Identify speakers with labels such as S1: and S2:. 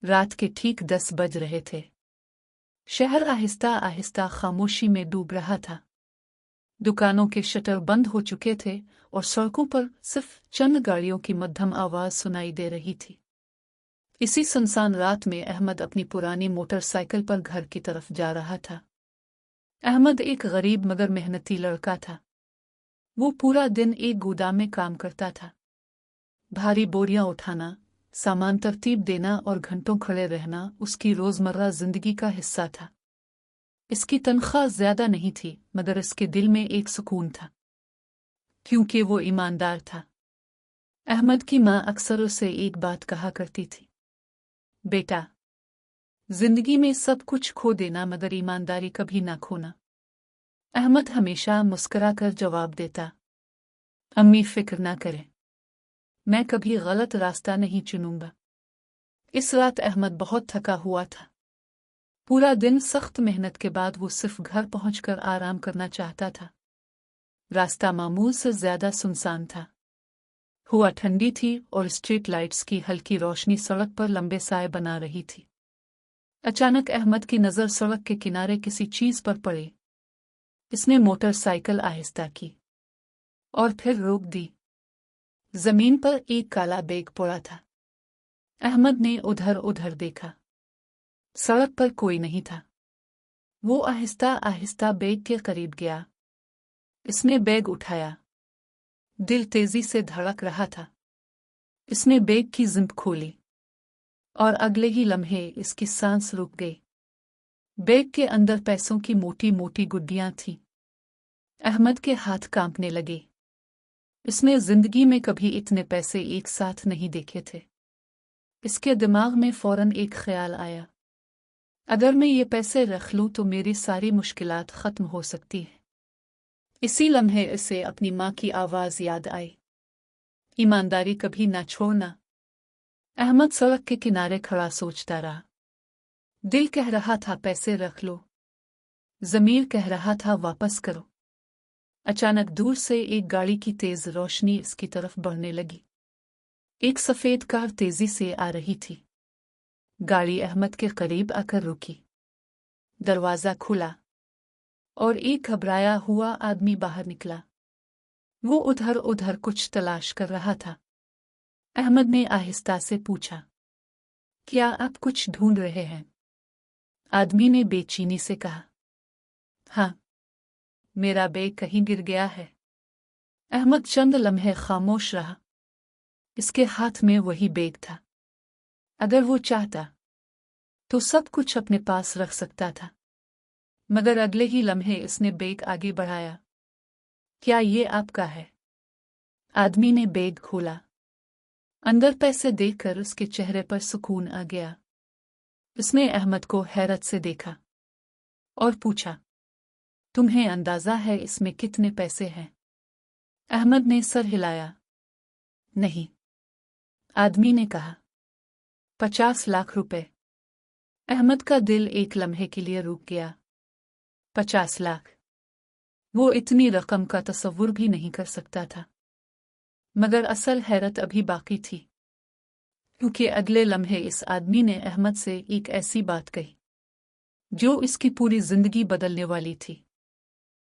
S1: रात के ठीक 10 बज रहे थे। शहर आहिस्ता आहिस्ता खामोशी में डूब रहा था। दुकानों के शटर बंद हो चुके थे और सड़कों पर सिर्फ चंद गाड़ियों की मध्यम आवाज सुनाई दे रही थी। इसी सुनसान रात में अहमद अपनी पुरानी मोटरसाइकिल पर घर की तरफ जा रहा था। अहमद एक गरीब मगर मेहनती लड़का था। वो पूरा दिन एक गोदाम में काम करता था। भारी बोरियां उठाना, सामान तरतीब देना और घंटों खड़े रहना उसकी रोजमर्रा जिंदगी का हिस्सा था। इसकी तनख्वाह ज्यादा नहीं थी, मगर इसके दिल में एक सुकून था, क्योंकि वो ईमानदार था। अहमद की माँ अक्सर उसे एक बात कहा करती थी, बेटा, जिंदगी में सब कुछ खो देना मगर ईमानदारी कभी ना खोना। अहमद हमेशा मुस्कुराकर जवाब देता, अम्मी फिक्र ना करें, मैं कभी गलत रास्ता नहीं चुनूंगा। इस रात अहमद बहुत थका हुआ था। पूरा दिन सख्त मेहनत के बाद वो सिर्फ घर पहुंचकर आराम करना चाहता था। रास्ता मामूल से ज्यादा सुनसान था। हवा ठंडी थी और स्ट्रीट लाइट्स की हल्की रोशनी सड़क पर लंबे साए बना रही थी। अचानक अहमद की नज़र सड़क के किनारे किसी चीज पर पड़ी। इसने मोटरसाइकिल आहिस्ता की और फिर रोक दी। जमीन पर एक काला बैग पड़ा था। अहमद ने उधर उधर देखा। सड़क पर कोई नहीं था। वो आहिस्ता आहिस्ता बैग के करीब गया। इसने बैग उठाया। दिल तेजी से धड़क रहा था। इसने बैग की जिप खोली और अगले ही लम्हे इसकी सांस रुक गई। बैग के अंदर पैसों की मोटी मोटी गुड्डियां थीं। अहमद के हाथ कांपने लगे। इसने जिंदगी में कभी इतने पैसे एक साथ नहीं देखे थे। इसके दिमाग में फौरन एक ख्याल आया, अगर मैं ये पैसे रख लूं तो मेरी सारी मुश्किलात खत्म हो सकती हैं। इसी लम्हे इसे अपनी माँ की आवाज़ याद आई, ईमानदारी कभी ना छोड़ना। अहमद सड़क के किनारे खड़ा सोचता रहा। दिल कह रहा था पैसे रख लो, ज़मीर कह रहा था वापस करो। अचानक दूर से एक गाड़ी की तेज रोशनी इसकी तरफ बढ़ने लगी। एक सफेद कार तेजी से आ रही थी। गाड़ी अहमद के करीब आकर रुकी। दरवाजा खुला और एक घबराया हुआ आदमी बाहर निकला। वो उधर उधर कुछ तलाश कर रहा था। अहमद ने आहिस्ता से पूछा, क्या आप कुछ ढूंढ रहे हैं? आदमी ने बेचैनी से कहा, हाँ, मेरा बैग कहीं गिर गया है। अहमद चंद लम्हे खामोश रहा। इसके हाथ में वही बैग था। अगर वो चाहता तो सब कुछ अपने पास रख सकता था, मगर अगले ही लम्हे इसने बैग आगे बढ़ाया। क्या ये आपका है? आदमी ने बैग खोला। अंदर पैसे देखकर उसके चेहरे पर सुकून आ गया। उसने अहमद को हैरत से देखा और पूछा, तुम्हें अंदाजा है इसमें कितने पैसे हैं? अहमद ने सर हिलाया। नहीं। आदमी ने कहा, 50 लाख रुपए। अहमद का दिल एक लम्हे के लिए रुक गया। 50 लाख! वो इतनी रकम का तसव्वुर भी नहीं कर सकता था। मगर असल हैरत अभी बाकी थी, क्योंकि अगले लम्हे इस आदमी ने अहमद से एक ऐसी बात कही जो इसकी पूरी जिंदगी बदलने वाली थी।